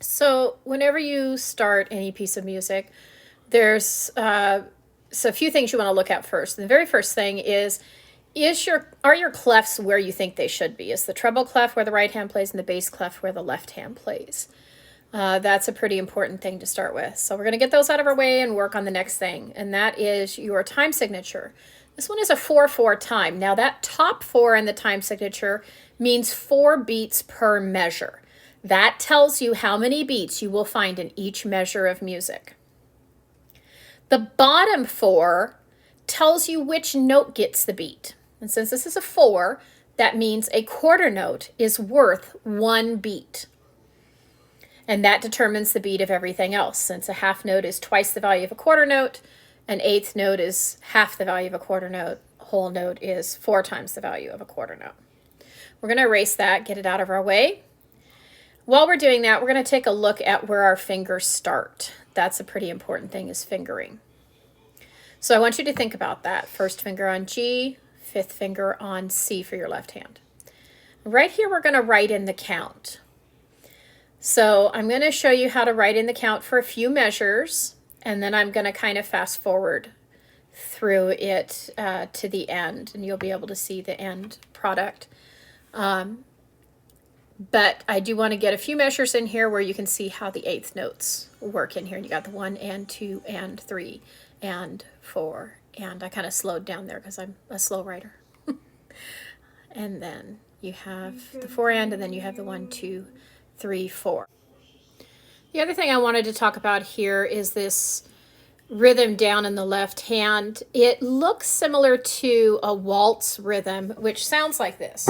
So whenever you start any piece of music, there's so a few things you want to look at first. And the very first thing is are your clefs where you think they should be? Is the treble clef where the right hand plays and the bass clef where the left hand plays? That's a pretty important thing to start with. So we're going to get those out of our way and work on the next thing, and that is your time signature. This one is a 4/4 time. Now that top 4 in the time signature means 4 beats per measure. That tells you how many beats you will find in each measure of music. The bottom 4 tells you which note gets the beat. And since this is a 4, that means a quarter note is worth 1 beat. And that determines the beat of everything else. Since a half note is twice the value of a quarter note, an eighth note is half the value of a quarter note, a whole note is 4 times the value of a quarter note. We're going to erase that, get it out of our way. While we're doing that, we're going to take a look at where our fingers start. That's a pretty important thing, is fingering. So I want you to think about that. First finger on G, fifth finger on C for your left hand. Right here, we're going to write in the count. So I'm going to show you how to write in the count for a few measures, and then I'm going to kind of fast forward through it to the end, and you'll be able to see the end product. But I do want to get a few measures in here where you can see how the eighth notes work in here. And you got the 1 and 2 and 3 and 4. And I kind of slowed down there because I'm a slow writer. And then you have the 4 and then you have the 1, 2, 3, 4. The other thing I wanted to talk about here is this rhythm down in the left hand. It looks similar to a waltz rhythm, which sounds like this.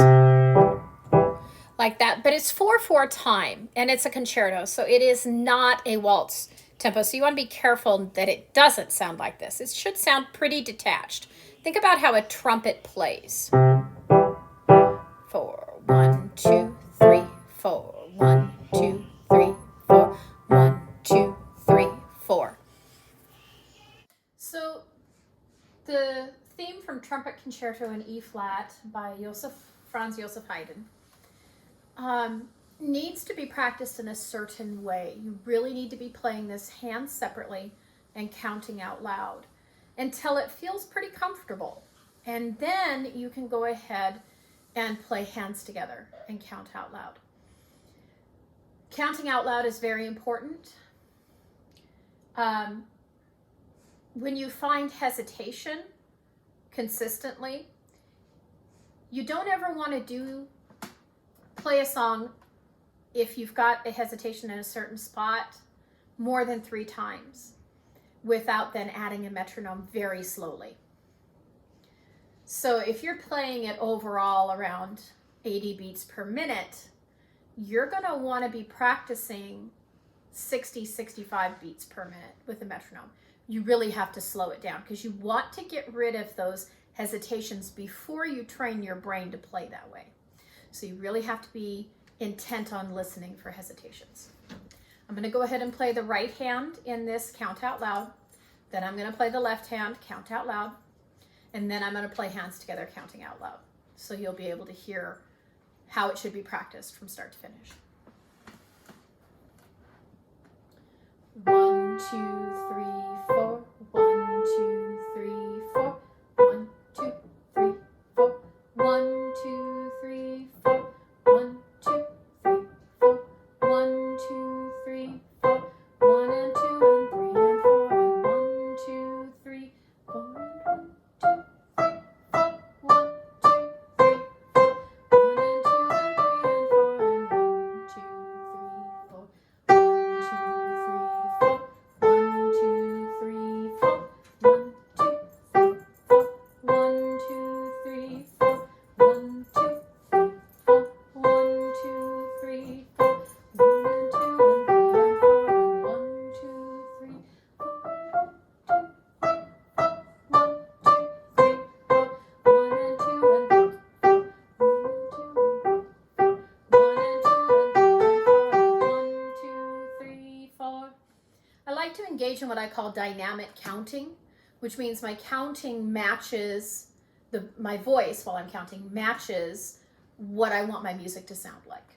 Like that, but it's 4/4 time, and it's a concerto, so it is not a waltz tempo. So you want to be careful that it doesn't sound like this. It should sound pretty detached. Think about how a trumpet plays. 4, 1, 2, 3, 4, 1, 2, 3, 4, 1, 2, 3, 4. So the theme from Trumpet Concerto in E flat by Franz Haydn needs to be practiced in a certain way. You really need to be playing this hands separately and counting out loud until it feels pretty comfortable. And then you can go ahead and play hands together and count out loud. Counting out loud is very important. When you find hesitation consistently, you don't ever want to play a song if you've got a hesitation in a certain spot more than 3 times without then adding a metronome very slowly. So if you're playing it overall around 80 beats per minute, you're going to want to be practicing 60, 65 beats per minute with a metronome. You really have to slow it down because you want to get rid of those hesitations before you train your brain to play that way. So you really have to be intent on listening for hesitations. I'm going to go ahead and play the right hand in this count out loud. Then I'm going to play the left hand, count out loud. And then I'm going to play hands together, counting out loud. So you'll be able to hear how it should be practiced from start to finish. 1, 2, 3, 4. 1, 2, 3, 4. 1, 2, 3, 4. 1, 2, 3, 4. 1, 2, 3, 4. 1, 2, 3, 4. 1 and 2 and 3 and 4 and 1, 2, 3, 4 and 1, 2, 3, 4. 1 and 2 and 3 and 4 and 1, 2, 3, 4. 1, 2, 3, 4. 1, 2, 3, 4. 1, 2, 3, 4. 1, 2, 3, 4. 1, 2, 3, 4. 1 and 2 and 3 and 4 and 1, 2, 3, 4. 1, 2, 3, 4. 1 and 2 and 3 and 4. 1 and 2 and 3 and 4 and 1, 2, 3, 4. I like to engage in what I call dynamic counting, which means my counting matches my voice while I'm counting matches what I want my music to sound like.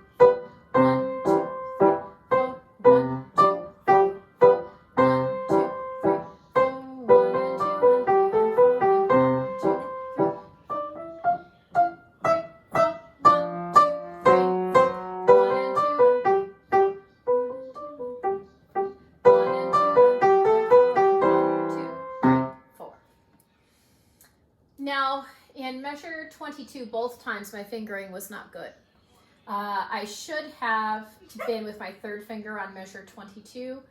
Now, in measure 22, both times my fingering was not good. I should have been with my third finger on measure 22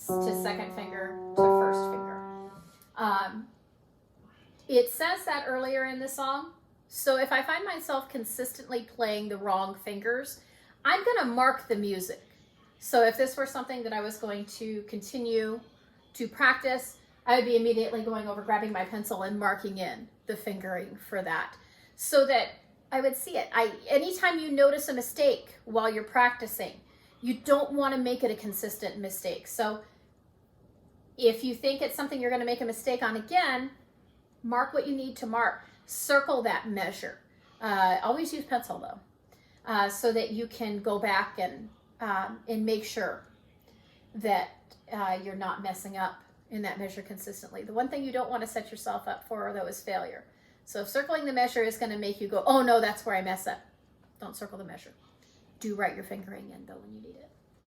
to second finger to first finger. It says that earlier in the song, so if I find myself consistently playing the wrong fingers, I'm going to mark the music. So if this were something that I was going to continue to practice, I would be immediately going over, grabbing my pencil and marking in the fingering for that so that I would see it. Anytime you notice a mistake while you're practicing, you don't want to make it a consistent mistake. So if you think it's something you're going to make a mistake on again, mark what you need to mark. Circle that measure. Always use pencil though, so that you can go back and make sure that you're not messing up in that measure consistently. The one thing you don't want to set yourself up for though is failure. So if circling the measure is going to make you go, oh no, that's where I mess up, don't circle the measure. Do write your fingering in though when you need it.